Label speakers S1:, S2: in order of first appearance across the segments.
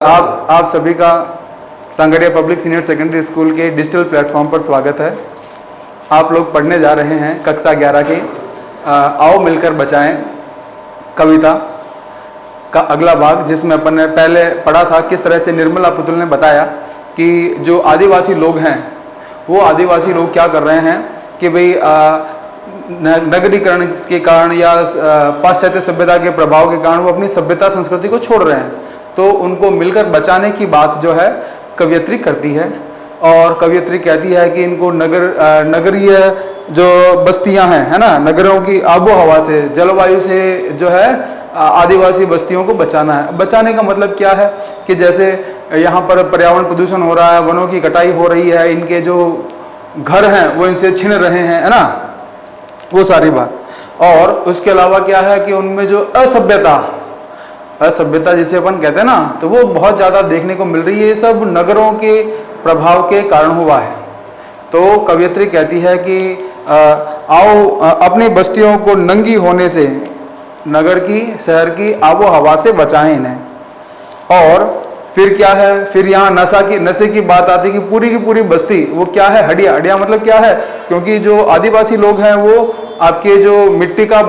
S1: आप सभी का sangria public senior secondary school के डिजिटल प्लेटफॉर्म पर स्वागत है। आप लोग पढ़ने जा रहे हैं कक्षा 11 के आओ मिलकर बचाएं कविता का अगला भाग, जिसमें अपन ने पहले पढ़ा था किस तरह से निर्मला पुतुल ने बताया कि जो आदिवासी लोग हैं वो आदिवासी लोग क्या कर रहे हैं कि भाई नगरीकरण के कारण या पाश्चात्य सभ्यता के प्रभाव के कारण वो अपनी सभ्यता संस्कृति को छोड़ रहे हैं, तो उनको मिलकर बचाने की बात जो है कवयित्री करती है। और कवयित्री कहती है कि इनको नगरीय जो बस्तियां हैं, है ना, नगरों की आबो हवा से, जलवायु से जो है आदिवासी बस्तियों को बचाना है। बचाने का मतलब क्या है कि जैसे यहाँ पर पर्यावरण प्रदूषण हो रहा है, वनों की कटाई हो रही है, इनके जो घर हैं वो इनसे छिन रहे हैं, है ना, वो सारी बात। और उसके अलावा क्या है कि उनमें जो असभ्यता जिसे अपन कहते हैं ना, तो वो बहुत ज़्यादा देखने को मिल रही है। ये सब नगरों के प्रभाव के कारण हुआ है। तो कवयित्री कहती है कि आओ अपनी बस्तियों को नंगी होने से, नगर की, शहर की आबो हवा से बचाएं इन्हें। और फिर क्या है, फिर यहाँ नशे की बात आती है कि पूरी की पूरी बस्ती वो क्या है, हडिया मतलब क्या है, क्योंकि जो आदिवासी लोग हैं वो आपके जो मिट्टी का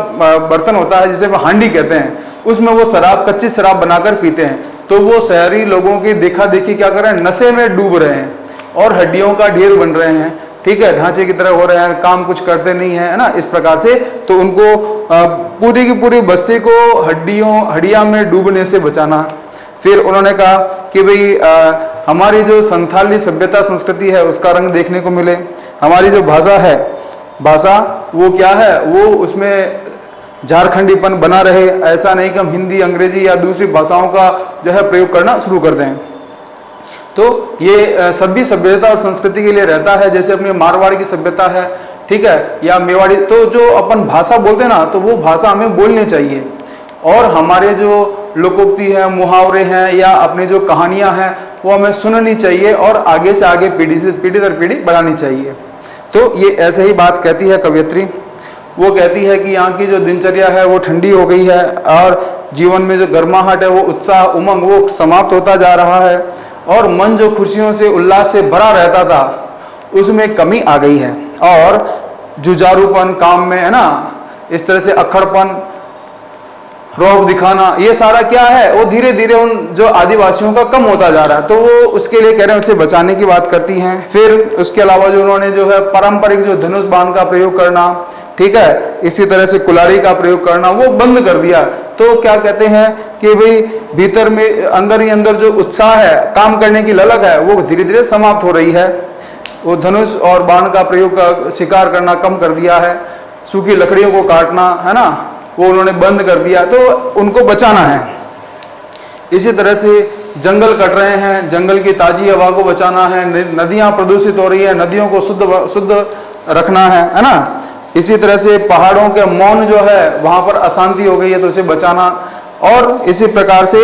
S1: बर्तन होता है जिसे वो हांडी कहते हैं, उसमें वो कच्ची शराब बनाकर पीते हैं। तो वो शहरी लोगों की देखा देखी क्या कर रहे हैं, नशे में डूब रहे हैं और हड्डियों का ढेर बन रहे हैं, ठीक है, ढांचे की तरह हो रहे हैं, काम कुछ करते नहीं है ना, इस प्रकार से। तो उनको पूरी की पूरी बस्ती को हड्डिया में डूबने से बचाना। फिर उन्होंने कहा कि भाई हमारी जो संथाली सभ्यता संस्कृति है उसका रंग देखने को मिले। हमारी जो भाषा वो क्या है, वो उसमें झारखंडीपन बना रहे। ऐसा नहीं कि हम हिंदी, अंग्रेजी या दूसरी भाषाओं का जो है प्रयोग करना शुरू कर दें। तो ये सभी सभ्यता और संस्कृति के लिए रहता है। जैसे अपनी मारवाड़ की सभ्यता है, ठीक है, या मेवाड़ी, तो जो अपन भाषा बोलते हैं ना, तो वो भाषा हमें बोलनी चाहिए। और हमारे जो लोकोक्ति है, मुहावरे हैं, या अपनी जो कहानियां हैं वो हमें सुननी चाहिए और आगे से आगे पीढ़ी दर पीढ़ी बढ़ानी चाहिए। तो ये ऐसे ही बात कहती है कवयित्री। वो कहती है कि यहाँ की जो दिनचर्या है वो ठंडी हो गई है और जीवन में जो गर्माहट है, वो उत्साह, उमंग वो समाप्त होता जा रहा है। और मन जो खुशियों से, उल्लास से भरा रहता था उसमें कमी आ गई है। और जुझारूपन काम में, है ना, इस तरह से अक्खड़पन, रौब दिखाना, ये सारा क्या है, वो धीरे धीरे उन जो आदिवासियों का कम होता जा रहा है। तो वो उसके लिए कह रहे हैं, उसे बचाने की बात करती हैं। फिर उसके अलावा जो उन्होंने जो है पारंपरिक जो धनुष बाण का प्रयोग करना, ठीक है, इसी तरह से कुल्हाड़ी का प्रयोग करना, वो बंद कर दिया। तो क्या कहते हैं कि भाई भीतर में अंदर ही अंदर जो उत्साह है, काम करने की ललक है, वो धीरे धीरे समाप्त हो रही है। वो धनुष और बाण का प्रयोग का शिकार करना कम कर दिया है। सूखी लकड़ियों को काटना, है ना, वो उन्होंने बंद कर दिया। तो उनको बचाना है। इसी तरह से जंगल कट रहे हैं, जंगल की ताजी हवा को बचाना है। नदियां प्रदूषित हो रही है, नदियों को शुद्ध रखना है ना। इसी तरह से पहाड़ों के मौन जो है वहां पर अशांति हो गई है, तो उसे बचाना। और इसी प्रकार से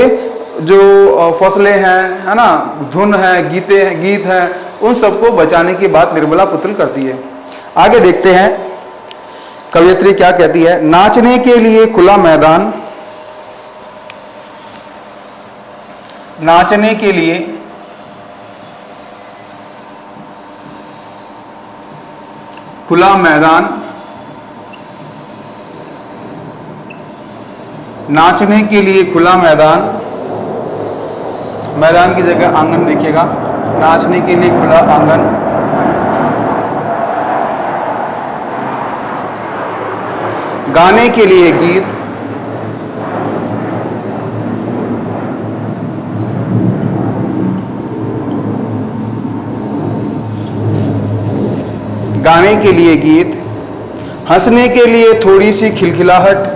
S1: जो फसलें हैं, है ना, धुन है, गीत हैं, उन सबको बचाने की बात निर्मला पुतुल करती है। आगे देखते हैं कवयित्री क्या कहती है। नाचने के लिए खुला मैदान, नाचने के लिए खुला मैदान, नाचने के लिए खुला मैदान, मैदान की जगह आंगन देखिएगा, नाचने के लिए खुला आंगन, गाने के लिए गीत, गाने के लिए गीत, हंसने के लिए थोड़ी सी खिलखिलाहट,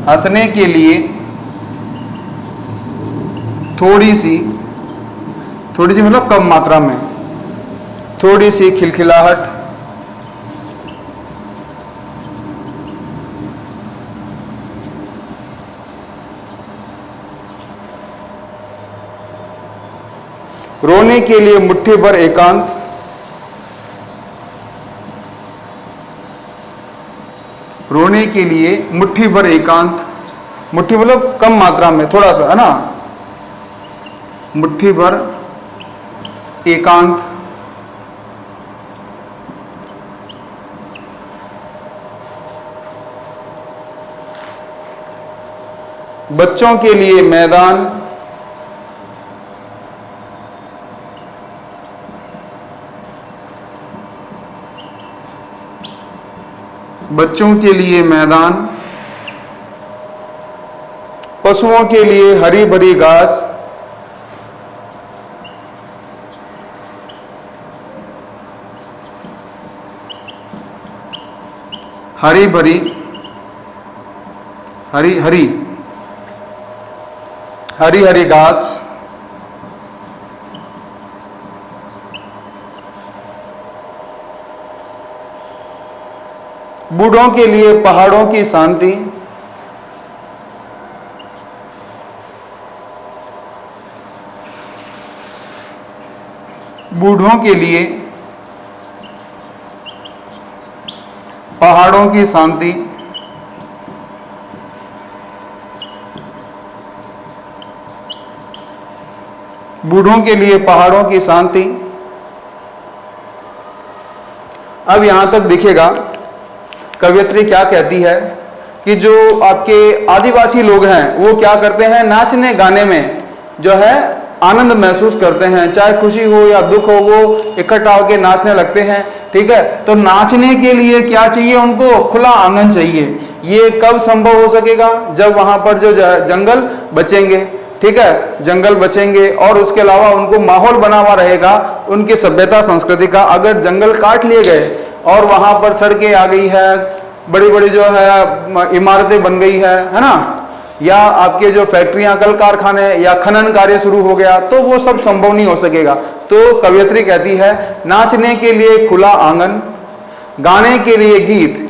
S1: हंसने के लिए थोड़ी सी मतलब कम मात्रा में, थोड़ी सी खिलखिलाहट, रोने के लिए मुट्ठी भर एकांत, रोने के लिए मुट्ठी भर एकांत, मुट्ठी मतलब कम मात्रा में, थोड़ा सा, है ना, मुट्ठी भर एकांत। बच्चों के लिए मैदान, बच्चों के लिए मैदान, पशुओं के लिए हरी भरी घास, हरी भरी, हरी हरी हरी हरी घास, बूढ़ों के लिए पहाड़ों की शांति, बूढ़ों के लिए पहाड़ों की शांति, बूढ़ों के लिए पहाड़ों की शांति। अब यहां तक दिखेगा कवियत्री क्या कहती है कि जो आपके आदिवासी लोग हैं वो क्या करते हैं, नाचने गाने में जो है आनंद महसूस करते हैं, चाहे खुशी हो या दुख हो वो इकट्ठा होकर नाचने लगते हैं। ठीक है, तो नाचने के लिए क्या चाहिए उनको, खुला आंगन चाहिए। ये कब संभव हो सकेगा, जब वहां पर जो जंगल बचेंगे। ठीक है, जंगल बचेंगे और उसके अलावा उनको माहौल बना हुआ रहेगा उनकी सभ्यता संस्कृति का। अगर जंगल काट लिए गए और वहां पर सड़कें आ गई है, बड़ी बड़ी जो है इमारतें बन गई है ना, या आपके जो फैक्ट्रियां, कल कारखाने या खनन कार्य शुरू हो गया, तो वो सब संभव नहीं हो सकेगा। तो कवियत्री कहती है नाचने के लिए खुला आंगन, गाने के लिए गीत।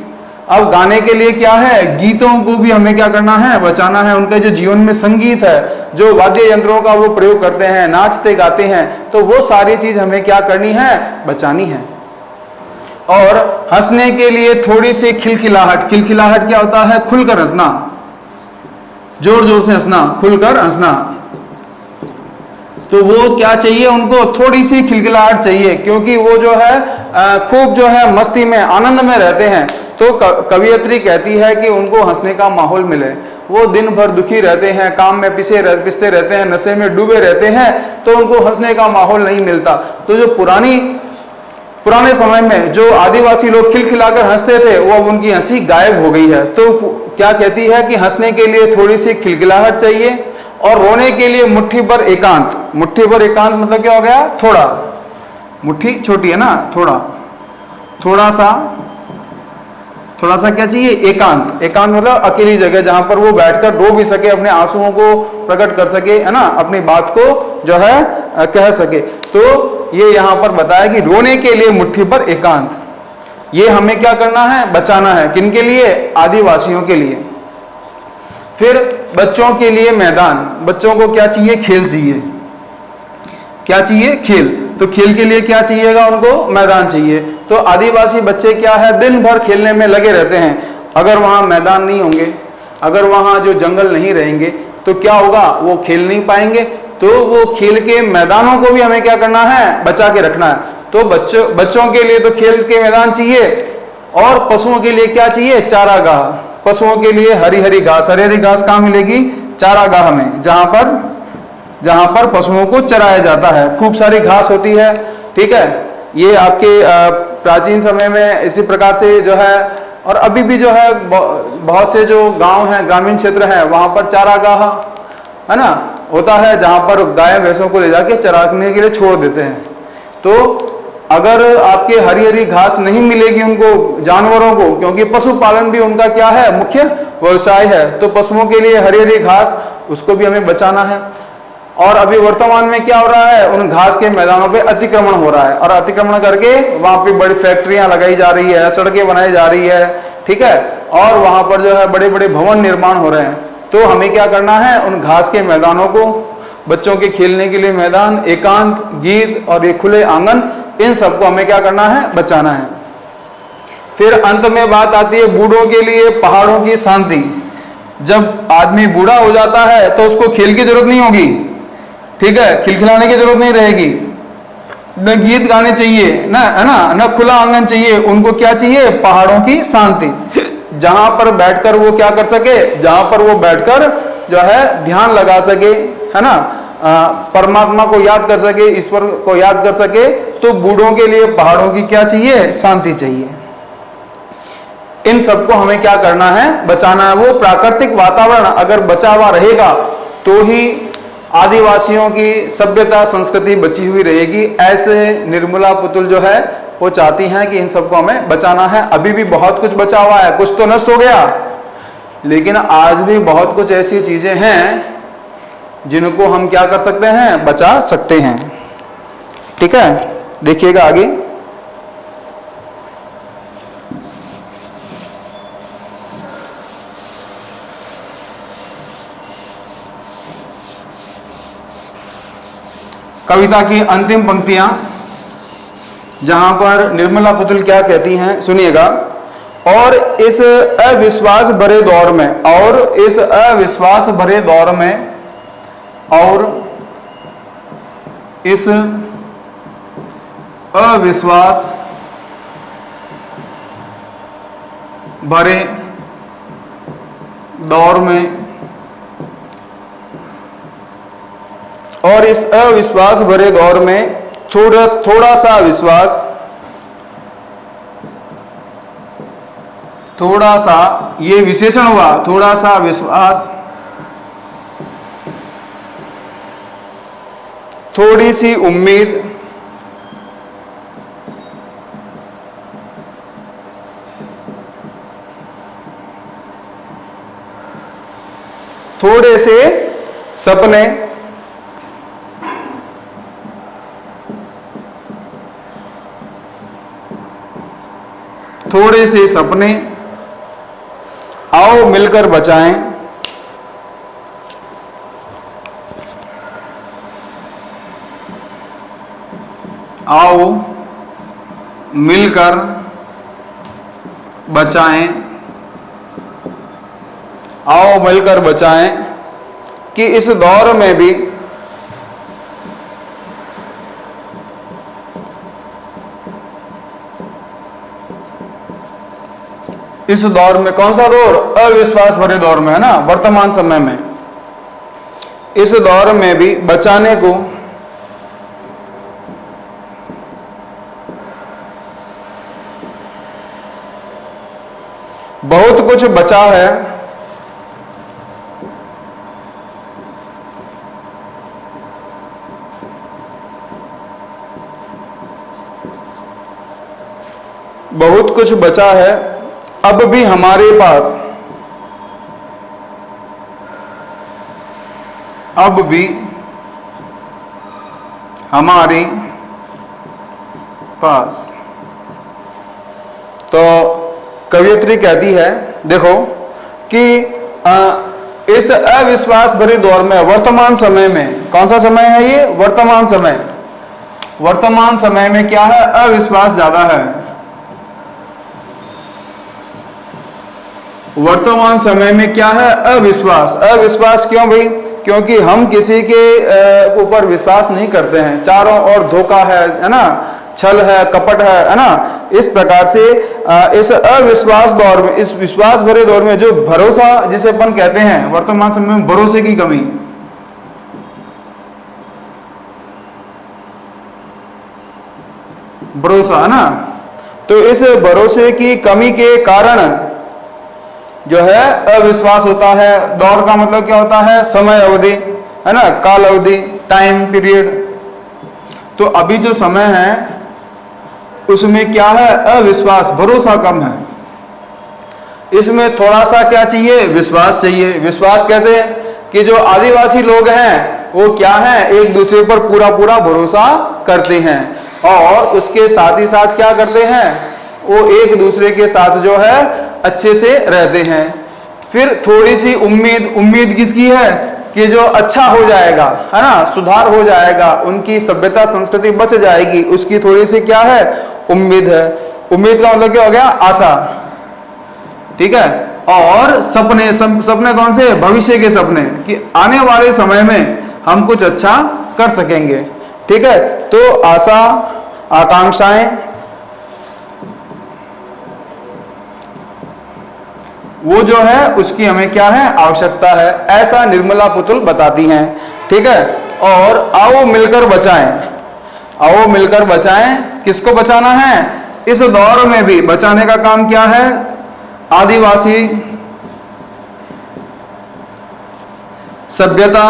S1: अब गाने के लिए क्या है, गीतों को भी हमें क्या करना है, बचाना है। उनके जो जीवन में संगीत है, जो वाद्य यंत्रों का वो प्रयोग करते हैं, नाचते गाते हैं, तो वो सारी चीज हमें क्या करनी है, बचानी है। और हंसने के लिए थोड़ी सी खिलखिलाहट। खिलखिलाहट क्या होता है, खुलकर हंसना, जोर जोर से हंसना, खुलकर हंसना। तो वो क्या चाहिए उनको, थोड़ी सी खिलखिलाहट चाहिए, क्योंकि वो जो है खूब जो है मस्ती में, आनंद में रहते हैं। तो कवियत्री कहती है कि उनको हंसने का माहौल मिले। वो दिन भर दुखी रहते हैं, काम में पिसते रहते हैं, नशे में डूबे रहते हैं, तो उनको हंसने का माहौल नहीं मिलता। तो जो पुराने समय में जो आदिवासी लोग खिलखिलाकर हंसते थे, वो अब उनकी हंसी गायब हो गई है। तो क्या कहती है कि हंसने के लिए थोड़ी सी खिलखिलाहट चाहिए और रोने के लिए मुट्ठी भर एकांत। मुट्ठी भर एकांत मतलब क्या हो गया, थोड़ा, मुट्ठी छोटी है ना, थोड़ा सा क्या चाहिए, एकांत। एकांत मतलब अकेली जगह जहां पर वो बैठकर रो भी सके, अपने आंसुओं को प्रकट कर सके, है ना, अपनी बात को जो है कह सके। तो ये यहां पर बताया कि रोने के लिए मुट्ठी भर एकांत, ये हमें क्या करना है, बचाना है। किनके लिए, आदिवासियों के लिए। फिर बच्चों के लिए मैदान। बच्चों को क्या चाहिए, खेल चाहिए। क्या चाहिए, खेल। तो खेल के लिए क्या चाहिएगा उनको, मैदान चाहिए। तो आदिवासी बच्चे क्या है, दिन भर खेलने में लगे रहते हैं। अगर वहां मैदान नहीं होंगे, अगर वहां जो जंगल नहीं रहेंगे, तो क्या होगा, वो खेल नहीं पाएंगे। तो वो खेल के मैदानों को भी हमें क्या करना है, बचा के रखना है। तो बच्चों के लिए तो खेल के मैदान चाहिए, और पशुओं के लिए क्या चाहिए, चारागाह। पशुओं के लिए हरी हरी घास। हरी हरी घास कहाँ मिलेगी, चारागाह में, जहां पर पशुओं को चराया जाता है। खूब सारी घास होती है। ठीक है, ये आपके प्राचीन समय में इसी प्रकार से जो है, और अभी भी जो है बहुत से जो गांव हैं, ग्रामीण क्षेत्र हैं, वहां पर चारागाह है ना होता है, जहां पर गाय भैंसों को ले जाके चराने के लिए छोड़ देते हैं। तो अगर आपके हरी हरी घास नहीं मिलेगी उनको, जानवरों को, क्योंकि पशुपालन भी उनका क्या है, मुख्य व्यवसाय है, तो पशुओं के लिए हरी हरी घास, उसको भी हमें बचाना है। और अभी वर्तमान में क्या हो रहा है, उन घास के मैदानों पे अतिक्रमण हो रहा है, और अतिक्रमण करके वहां पे बड़ी फैक्ट्रियां लगाई जा रही है, सड़कें बनाई जा रही है। ठीक है, और वहां पर जो है बड़े बड़े भवन निर्माण हो रहे हैं। तो हमें क्या करना है, उन घास के मैदानों को, बच्चों के खेलने के लिए मैदान, एकांत, गीत और ये खुले आंगन, इन सबको हमें क्या करना है, बचाना है। फिर अंत में बात आती है बूढ़ों के लिए पहाड़ों की शांति। जब आदमी बूढ़ा हो जाता है तो उसको खेल की जरूरत नहीं होगी, ठीक है, खिलखिलाने की जरूरत नहीं रहेगी, न गीत गाने चाहिए, न है ना, न खुला आंगन चाहिए, उनको क्या चाहिए, पहाड़ों की शांति, जहां पर बैठकर वो क्या कर सके, जहां पर वो बैठकर जो है ध्यान लगा सके, है ना, परमात्मा को याद कर सके, ईश्वर को याद कर सके। तो बूढ़ों के लिए पहाड़ों की क्या चाहिए, शांति चाहिए। इन सबको हमें क्या करना है, बचाना है। वो प्राकृतिक वातावरण अगर बचा हुआ रहेगा तो ही आदिवासियों की सभ्यता संस्कृति बची हुई रहेगी। ऐसे निर्मला पुतुल जो है वो चाहती हैं कि इन सबको हमें बचाना है। अभी भी बहुत कुछ बचा हुआ है, कुछ तो नष्ट हो गया, लेकिन आज भी बहुत कुछ ऐसी चीजें हैं जिनको हम क्या कर सकते हैं, बचा सकते हैं। ठीक है, देखिएगा आगे। कविता की अंतिम पंक्तियां, जहां पर निर्मला पुतुल क्या कहती हैं, सुनिएगा। और इस अविश्वास भरे दौर में, और इस अविश्वास भरे दौर में, और इस अविश्वास भरे दौर में, और इस अविश्वास भरे दौर में थोड़ा सा विश्वास, थोड़ा सा, ये विशेषण हुआ, थोड़ा सा विश्वास, थोड़ी सी उम्मीद, थोड़े से सपने, थोड़े से सपने, आओ मिलकर बचाएं, आओ मिलकर बचाएं, आओ मिलकर बचाएं कि इस दौर में भी इस दौर में, कौन सा दौर, अविश्वास भरे दौर में, है ना, वर्तमान समय में, इस दौर में भी बचाने को बहुत कुछ बचा है, बहुत कुछ बचा है अब भी हमारे पास, अब भी हमारे पास। तो कवियत्री कहती है, देखो कि इस अविश्वास भरे दौर में, वर्तमान समय में, कौन सा समय है ये, वर्तमान समय, वर्तमान समय में क्या है, अविश्वास ज्यादा है। वर्तमान समय में क्या है, अविश्वास। अविश्वास क्यों भाई, क्योंकि हम किसी के ऊपर विश्वास नहीं करते हैं, चारों ओर धोखा है ना, छल है, कपट है ना। इस प्रकार से इस अविश्वास दौर में, इस विश्वास भरे दौर में जो भरोसा जिसे अपन कहते हैं, वर्तमान समय में भरोसे की कमी, भरोसा, है ना, तो इस भरोसे की कमी के कारण जो है अविश्वास होता है। दौर का मतलब क्या होता है, समय अवधि, है ना, काल अवधि, टाइम पीरियड। तो अभी जो समय है उसमें क्या है, अविश्वास, भरोसा कम है। इसमें थोड़ा सा क्या चाहिए, विश्वास चाहिए। विश्वास कैसे, कि जो आदिवासी लोग हैं वो क्या है, एक दूसरे पर पूरा पूरा भरोसा करते हैं, और उसके साथ ही साथ क्या करते हैं, वो एक दूसरे के साथ जो है अच्छे से रहते हैं। फिर थोड़ी सी उम्मीद, उम्मीद किसकी है, कि जो अच्छा हो जाएगा, है ना, सुधार हो जाएगा, उनकी सभ्यता संस्कृति बच जाएगी, उसकी थोड़ी सी क्या है, उम्मीद है। उम्मीद का मतलब क्या हो गया, आशा, ठीक है। और सपने, सपने कौन से? भविष्य के सपने, कि आने वाले समय में हम कुछ अच्छा कर सकेंगे। ठीक है, तो आशा, आकांक्षाएं, वो जो है उसकी हमें क्या है? आवश्यकता है, ऐसा निर्मला पुतुल बताती हैं। ठीक है, और आओ मिलकर बचाएं, आओ मिलकर बचाएं, किसको बचाना है? इस दौर में भी बचाने का काम क्या है? आदिवासी सभ्यता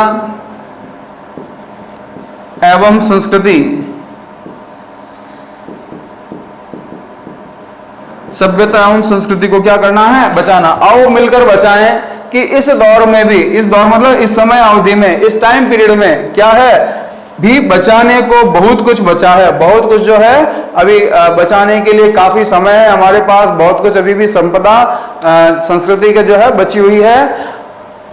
S1: एवं संस्कृति, सभ्यता एवं संस्कृति को क्या करना है? बचाना। आओ मिलकर बचाएं, कि इस दौर में भी, इस दौर मतलब इस समय अवधि में, इस टाइम पीरियड में क्या है? भी बचाने को बहुत कुछ बचा है, बहुत कुछ जो है अभी बचाने के लिए काफी समय है हमारे पास, बहुत कुछ अभी भी संपदा संस्कृति के जो है बची हुई है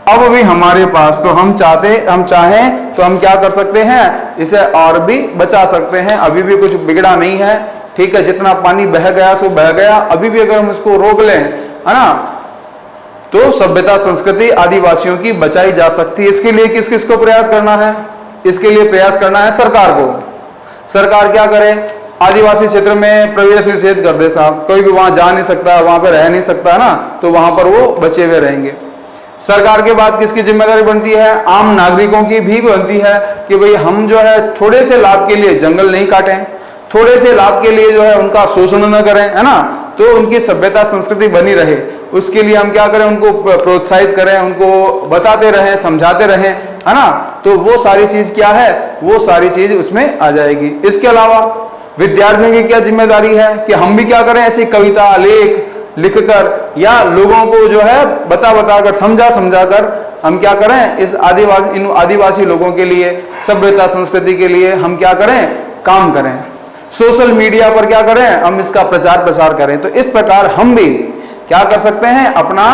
S1: अब भी हमारे पास। तो हम चाहें तो हम क्या कर सकते हैं? इसे और भी बचा सकते हैं, अभी भी कुछ बिगड़ा नहीं है। ठीक है, जितना पानी बह गया सो बह गया, अभी भी अगर हम इसको रोक लें, है ना, तो सभ्यता संस्कृति आदिवासियों की बचाई जा सकती है। इसके लिए किस किस को प्रयास करना है? इसके लिए प्रयास करना है सरकार को। सरकार क्या करे? आदिवासी क्षेत्र में प्रवेश निषेध कर दे साहब, कोई भी वहां जा नहीं सकता, वहां पे रह नहीं सकता ना, तो वहां पर वो बचे हुए रहेंगे। सरकार के बाद किसकी जिम्मेदारी बनती है? आम नागरिकों की भी बनती है कि भाई हम जो है थोड़े से लाभ के लिए जंगल नहीं काटें, थोड़े से लाभ के लिए जो है उनका शोषण न करें, है ना, तो उनकी सभ्यता संस्कृति बनी रहे, उसके लिए हम क्या करें? उनको प्रोत्साहित करें, उनको बताते रहें, समझाते रहें, है ना, तो वो सारी चीज क्या है? वो सारी चीज उसमें आ जाएगी। इसके अलावा विद्यार्थियों की क्या जिम्मेदारी है? कि हम भी क्या करें? ऐसी कविता, लेख लिखकर या लोगों को जो है बताकर, समझा कर हम क्या करें? इन आदिवासी लोगों के लिए, सभ्यता संस्कृति के लिए हम क्या करें? काम करें। सोशल मीडिया पर क्या करें? हम इसका प्रचार प्रसार करें। तो इस प्रकार हम भी क्या कर सकते हैं? अपना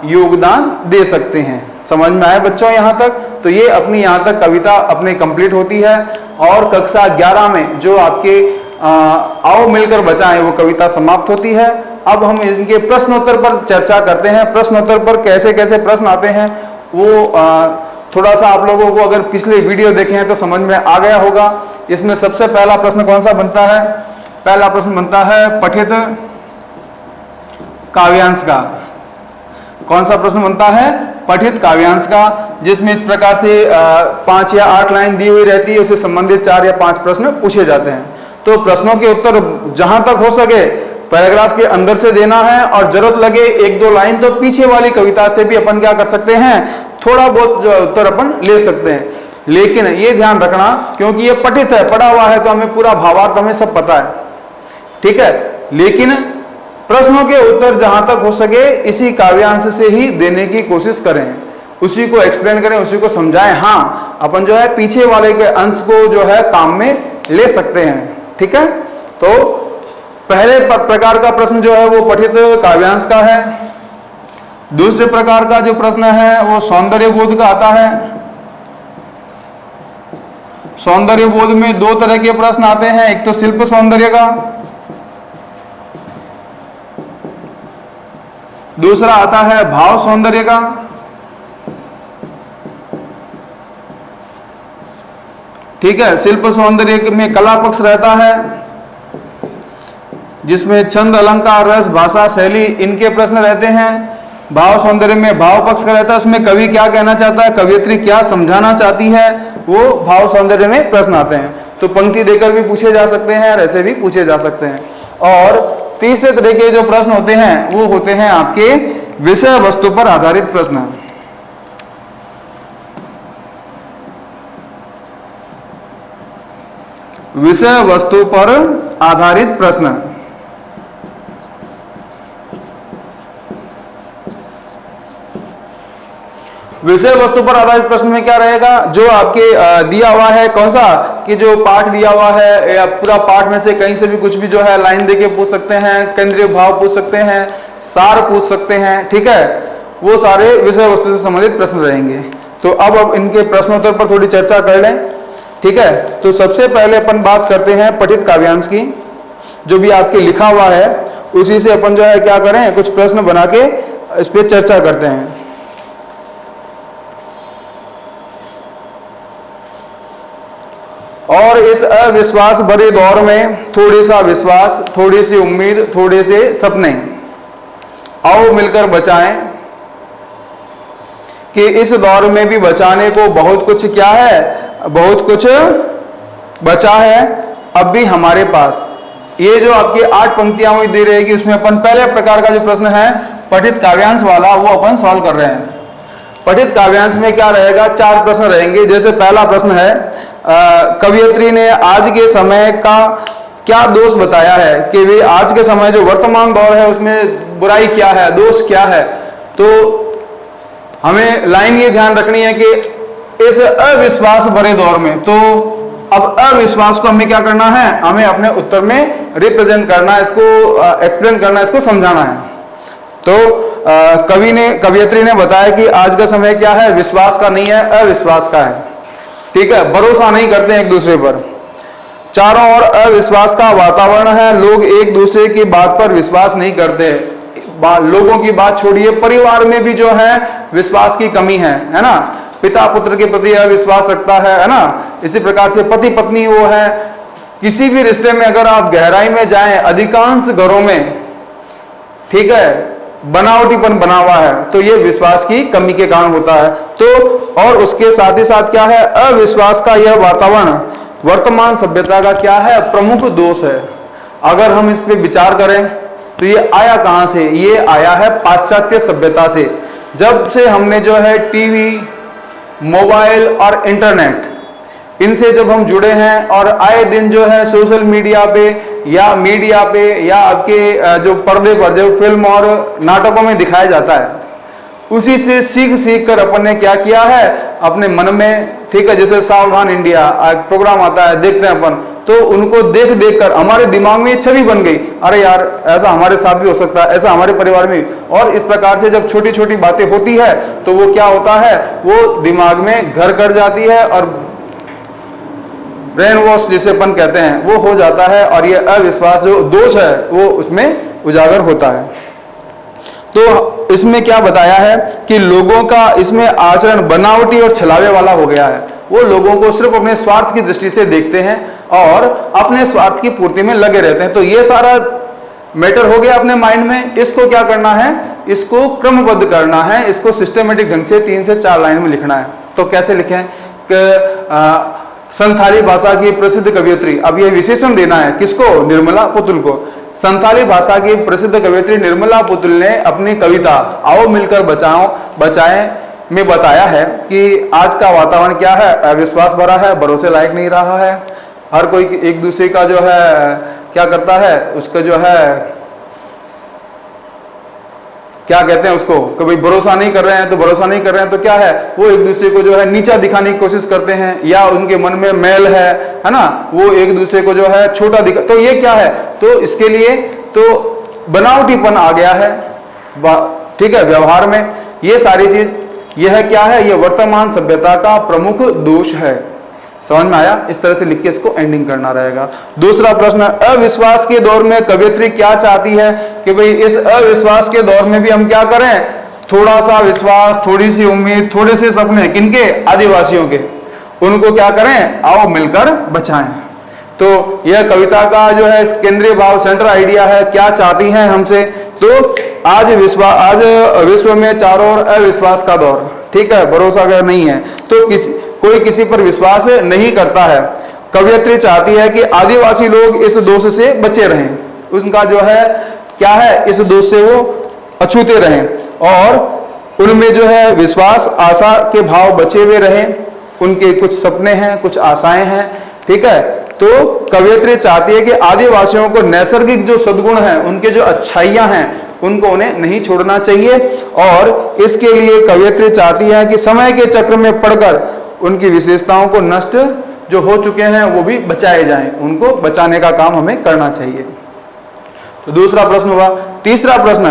S1: योगदान दे सकते हैं। समझ में आए बच्चों यहां तक? तो ये अपनी यहां तक कविता अपनी कंप्लीट होती है, और कक्षा 11 में जो आपके आओ मिलकर बचाएं वो कविता समाप्त होती है। अब हम इनके प्रश्नोत्तर पर चर्चा करते हैं। प्रश्नोत्तर पर कैसे कैसे प्रश्न आते हैं वो थोड़ा सा आप लोगों को अगर पिछले वीडियो देखे हैं तो समझ में आ गया होगा। इसमें सबसे पहला प्रश्न कौन सा बनता है? पहला प्रश्न बनता है पठित काव्यांश का। कौन सा प्रश्न बनता है? पठित काव्यांश का, जिसमें इस प्रकार से 5 या 8 लाइन दी हुई रहती है, उससे संबंधित 4 या 5 प्रश्न पूछे जाते हैं। तो प्रश्नों के उत्तर जहां तक हो सके पैराग्राफ के अंदर से देना है, और जरूरत लगे 1-2 लाइन तो पीछे वाली कविता से भी अपन क्या कर सकते हैं? थोड़ा बहुत जो उत्तर अपन ले सकते हैं। लेकिन ये ध्यान रखना, क्योंकि ये पठित है, पढ़ा हुआ है, तो हमें पूरा भावार्थ हमें सब पता है, ठीक है। लेकिन प्रश्नों के उत्तर जहां तक हो सके इसी काव्यांश से ही देने की कोशिश करें, उसी को एक्सप्लेन करें, उसी को समझाएं। हाँ, अपन जो है पीछे वाले के अंश को जो है काम में ले सकते हैं, ठीक है। तो पहले प्रकार का प्रश्न जो है वो पठित काव्यांश का है। दूसरे प्रकार का जो प्रश्न है वो सौंदर्य बोध का आता है। सौंदर्य बोध में 2 तरह के प्रश्न आते हैं, एक तो शिल्प सौंदर्य का, दूसरा आता है भाव सौंदर्य का। ठीक है, शिल्प सौंदर्य में कला पक्ष रहता है, जिसमें छंद, अलंकार, रस, भाषा, शैली इनके प्रश्न रहते हैं। भाव सौंदर्य में भाव पक्ष का रहता है, उसमें कवि क्या कहना चाहता है, कवियत्री क्या समझाना चाहती है, वो भाव सौंदर्य में प्रश्न आते हैं। तो पंक्ति देकर भी पूछे जा सकते हैं और ऐसे भी पूछे जा सकते हैं। और तीसरे तरह के जो प्रश्न होते हैं वो होते हैं आपके विषय वस्तु पर आधारित प्रश्न। विषय वस्तु पर आधारित प्रश्न। विषय वस्तु पर आधारित प्रश्न में क्या रहेगा, जो आपके दिया हुआ है, कौन सा कि जो पाठ दिया हुआ है या पूरा पाठ में से कहीं से भी कुछ भी जो है लाइन देके पूछ सकते हैं, केंद्रीय भाव पूछ सकते हैं, सार पूछ सकते हैं, ठीक है। वो सारे विषय वस्तु से संबंधित प्रश्न रहेंगे। तो अब इनके प्रश्नोत्तर पर थोड़ी चर्चा कर लें, ठीक है। तो सबसे पहले अपन बात करते हैं पठित काव्यांश की। जो भी आपके लिखा हुआ है उसी से अपन जो है क्या करें, कुछ प्रश्न बना के इस पे चर्चा करते हैं। और इस अविश्वास भरे दौर में थोड़ी सा विश्वास, थोड़ी सी उम्मीद, थोड़े से सपने, आओ मिलकर बचाएं कि इस दौर में भी बचाने को बहुत कुछ क्या है, बहुत कुछ बचा है अब भी हमारे पास। ये जो आपकी 8 पंक्तियां हुई दे रहेगी, उसमें अपन पहले प्रकार का जो प्रश्न है पठित काव्यांश वाला, वो अपन सॉल्व कर रहे हैं। पठित काव्यांश में क्या रहेगा, 4 प्रश्न रहेंगे। जैसे पहला प्रश्न है, कवयित्री ने आज के समय का क्या दोष बताया है, कि वे आज के समय जो वर्तमान दौर है उसमें बुराई क्या है, दोष क्या है। तो हमें लाइन ये ध्यान रखनी है कि इस अविश्वास भरे दौर में, तो अब अविश्वास को हमें क्या करना है, हमें अपने उत्तर में रिप्रेजेंट करना, इसको एक्सप्लेन करना, इसको समझाना है। तो कवयित्री ने बताया कि आज का समय क्या है, विश्वास का नहीं है, अविश्वास का है। ठीक है, भरोसा नहीं करते हैं एक दूसरे पर, चारों ओर अविश्वास का वातावरण है, लोग एक दूसरे की बात पर विश्वास नहीं करते। लोगों की बात छोड़िए, परिवार में भी जो है विश्वास की कमी है ना। पिता पुत्र के प्रति अविश्वास रखता है ना। इसी प्रकार से पति पत्नी वो है, किसी भी रिश्ते में अगर आप गहराई में जाएं, अधिकांश घरों में ठीक है बनावटीपन बना हुआ है, तो ये विश्वास की कमी के कारण होता है। तो और उसके साथ ही साथ क्या है, अविश्वास का यह वातावरण वर्तमान सभ्यता का क्या है, प्रमुख दोष है। अगर हम इस पे विचार करें तो ये आया कहां से, ये आया है पाश्चात्य सभ्यता से। जब से हमने जो है टीवी, मोबाइल और इंटरनेट, इनसे जब हम जुड़े हैं और आए दिन जो है सोशल मीडिया पे या मीडिया पे या आपके जो पर्दे पर जो फिल्म और नाटकों में दिखाया जाता है, उसी से सीख कर अपन ने क्या किया है अपने मन में, ठीक है, जैसे सावधान इंडिया प्रोग्राम आता है, देखते हैं अपन, तो उनको देख कर हमारे दिमाग में छवि बन गई, अरे यार ऐसा हमारे साथ भी हो सकता है, ऐसा हमारे परिवार में। और इस प्रकार से जब छोटी छोटी बातें होती है तो वो क्या होता है, वो दिमाग में घर कर जाती है और ब्रेन वॉश जिसे अपन कहते हैं वो हो जाता है, और ये अविश्वास जो दोष है वो उसमें उजागर होता है। तो इसमें क्या बताया है कि लोगों का इसमें आचरण बनावटी और छलावे वाला हो गया है। वो लोगों को सिर्फ अपने स्वार्थ की दृष्टि से देखते हैं और अपने स्वार्थ की पूर्ति में लगे रहते हैं। तो ये सारा मैटर हो गया अपने माइंड में। इसको क्या करना है, इसको क्रमबद्ध करना है, इसको सिस्टमेटिक ढंग से 3 से 4 लाइन में लिखना है। तो कैसे लिखें कि संथाली भाषा की प्रसिद्ध कवयित्री, अब ये विशेषण देना है किसको, निर्मला पुतुल को। संथाली भाषा की प्रसिद्ध कवयित्री निर्मला पुतुल ने अपनी कविता आओ मिलकर बचाएं में बताया है कि आज का वातावरण क्या है, अविश्वास भरा है, भरोसे लायक नहीं रहा है। हर कोई एक दूसरे का जो है क्या करता है, उसका जो है क्या कहते हैं उसको, कभी भरोसा नहीं कर रहे हैं, तो भरोसा नहीं कर रहे हैं तो क्या है, वो एक दूसरे को जो है नीचा दिखाने की कोशिश करते हैं, या उनके मन में मैल है ना, वो एक दूसरे को जो है छोटा दिखा। तो ये क्या है, तो इसके लिए तो बनावटीपन आ गया है, ठीक है, व्यवहार में। ये सारी चीज यह क्या है, ये वर्तमान सभ्यता का प्रमुख दोष है। समझ में आया? इस तरह से लिख के इसको एंडिंग करना रहेगा। दूसरा प्रश्न, अविश्वास के दौर में कवयित्री क्या चाहती है कि भाई इस अविश्वास के दौर में भी हम क्या करें, थोड़ा सा विश्वास, थोड़ी सी उम्मीद, थोड़े से सपने, किनके, आदिवासियों के, उनको क्या करें, आओ मिलकर बचाएं। तो यह कविता का जो है केंद्रीय भाव, सेंट्रल आइडिया है, क्या चाहती हैं हमसे। तो आज विश्व में चारों ओर अविश्वास का दौर, ठीक है, भरोसा अगर नहीं है तो कोई किसी पर विश्वास नहीं करता है। कवयित्री चाहती है कि आदिवासी लोग इस दोष से बचे रहें, उनका जो है क्या है, इस दोष से वो अछूते रहें और उनमें जो है विश्वास, आशा के भाव बचे हुए रहें। उनके कुछ सपने हैं, कुछ आशाएं हैं, ठीक है। तो कवयित्री चाहती है कि आदिवासियों को नैसर्गिक जो सद्गुण हैं, उनके जो अच्छाइयां हैं, उनको उन्हें नहीं छोड़ना चाहिए। और इसके लिए कवयित्री चाहती है कि समय के चक्र में पड़कर उनकी विशेषताओं को नष्ट जो हो चुके हैं वो भी बचाए जाएं, उनको बचाने का काम हमें करना चाहिए। तो दूसरा प्रश्न हुआ। तीसरा प्रश्न,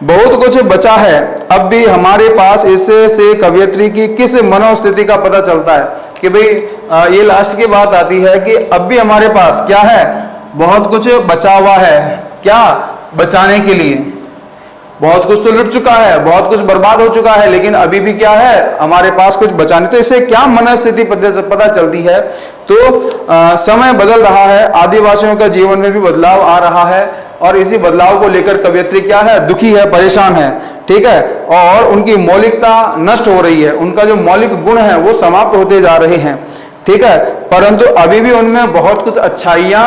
S1: बहुत कुछ बचा है अब भी हमारे पास, इससे कवयित्री की किस मनोस्थिति का पता चलता है कि भाई ये लास्ट की बात आती है कि अब भी हमारे पास क्या है, बहुत कुछ बचा हुआ है, क्या बचाने के लिए, बहुत कुछ तो लुट चुका है, बहुत कुछ बर्बाद हो चुका है, लेकिन अभी भी क्या है, हमारे पास कुछ बचा नहीं। तो इससे क्या मनस्थिति पता चलती है? तो समय बदल रहा है, आदिवासियों का जीवन में भी बदलाव आ रहा है, और इसी बदलाव को लेकर कवयित्री क्या है, दुखी है, परेशान है, ठीक है। और उनकी मौलिकता नष्ट हो रही है, उनका जो मौलिक गुण है वो समाप्त होते जा रहे हैं, ठीक है। परंतु अभी भी उनमें बहुत कुछ अच्छाइयां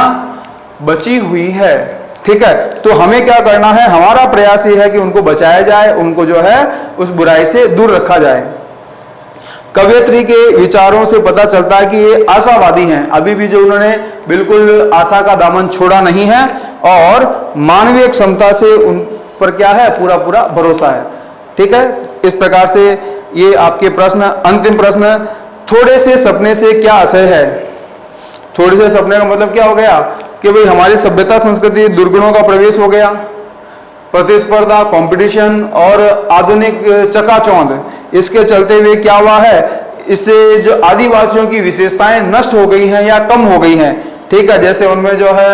S1: बची हुई है, ठीक है। तो हमें क्या करना है, हमारा प्रयास ये है कि उनको बचाया जाए, उनको जो है उस बुराई से दूर रखा जाए। कवयित्री के विचारों से पता चलता है कि ये आशावादी हैं, अभी भी जो उन्होंने बिल्कुल आशा का दामन छोड़ा नहीं है, और मानवीय क्षमता से उन पर क्या है, पूरा पूरा भरोसा है, ठीक है। इस प्रकार से ये आपके प्रश्न, अंतिम प्रश्न, थोड़े से सपने से क्या आशय है? थोड़े से सपने का मतलब क्या हो गया कि भाई हमारी सभ्यता संस्कृति दुर्गुणों का प्रवेश हो गया, प्रतिस्पर्धा, कंपटीशन और आधुनिक चकाचौंध, इसके चलते हुए क्या हुआ है, इससे जो आदिवासियों की विशेषताएं नष्ट हो गई हैं या कम हो गई हैं, ठीक है। जैसे उनमें जो है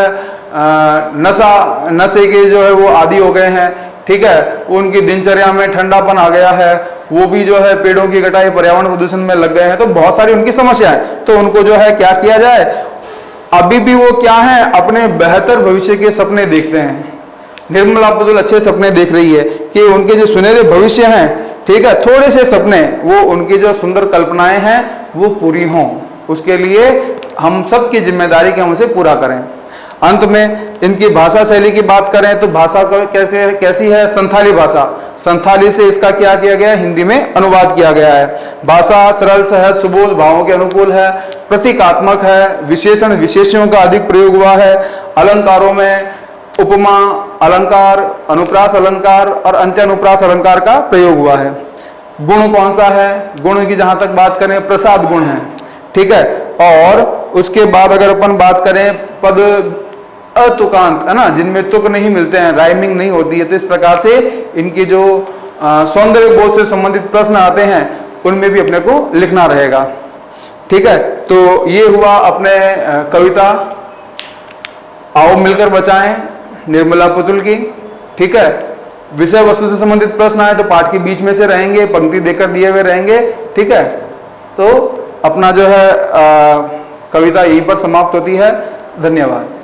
S1: नशे के जो है वो आदी हो गए हैं, ठीक है। उनकी दिनचर्या में ठंडापन आ गया है, वो भी जो है पेड़ों की कटाई, पर्यावरण प्रदूषण में लग गए हैं, तो बहुत सारी उनकी समस्या है। तो उनको जो है क्या किया जाए, अभी भी वो क्या है, अपने बेहतर भविष्य के सपने देखते हैं। निर्मला पुतुल अच्छे सपने देख रही है कि उनके जो सुनहरे भविष्य हैं, ठीक है, थोड़े से सपने, वो उनकी जो सुंदर कल्पनाएं हैं वो पूरी हों, उसके लिए हम सब की जिम्मेदारी कि हम उसे पूरा करें। अंत में इनकी भाषा शैली की बात करें तो भाषा कैसी है, संथाली भाषा। संथाली से इसका क्या किया गया, हिंदी में अनुवाद किया गया है। भाषा सरल, सहज, सुबोध, भावों के अनुकूल है, प्रतीकात्मक है, विशेषण विशेषणों का अधिक प्रयोग हुआ है, अलंकारों में उपमा अलंकार, अनुप्रास अलंकार और अंत्यानुप्रास अलंकार का प्रयोग हुआ है। गुण कौन सा है, गुण की जहां तक बात करें प्रसाद गुण है, ठीक है। और उसके बाद अगर अपन बात करें पद अतुकांत, है ना, जिनमें तुक नहीं मिलते हैं, राइमिंग नहीं होती है, तो इस प्रकार से इनकी जो सौंदर्य बोध से संबंधित प्रश्न आते हैं उनमें भी अपने को लिखना रहेगा, ठीक है। तो ये हुआ अपने कविता आओ मिलकर बचाएं निर्मला पुतुल की, ठीक है। विषय वस्तु से संबंधित प्रश्न आए तो पाठ के बीच में से रहेंगे, पंक्ति देकर दिए हुए रहेंगे, ठीक है। तो अपना जो है कविता यहीं पर समाप्त होती है। धन्यवाद।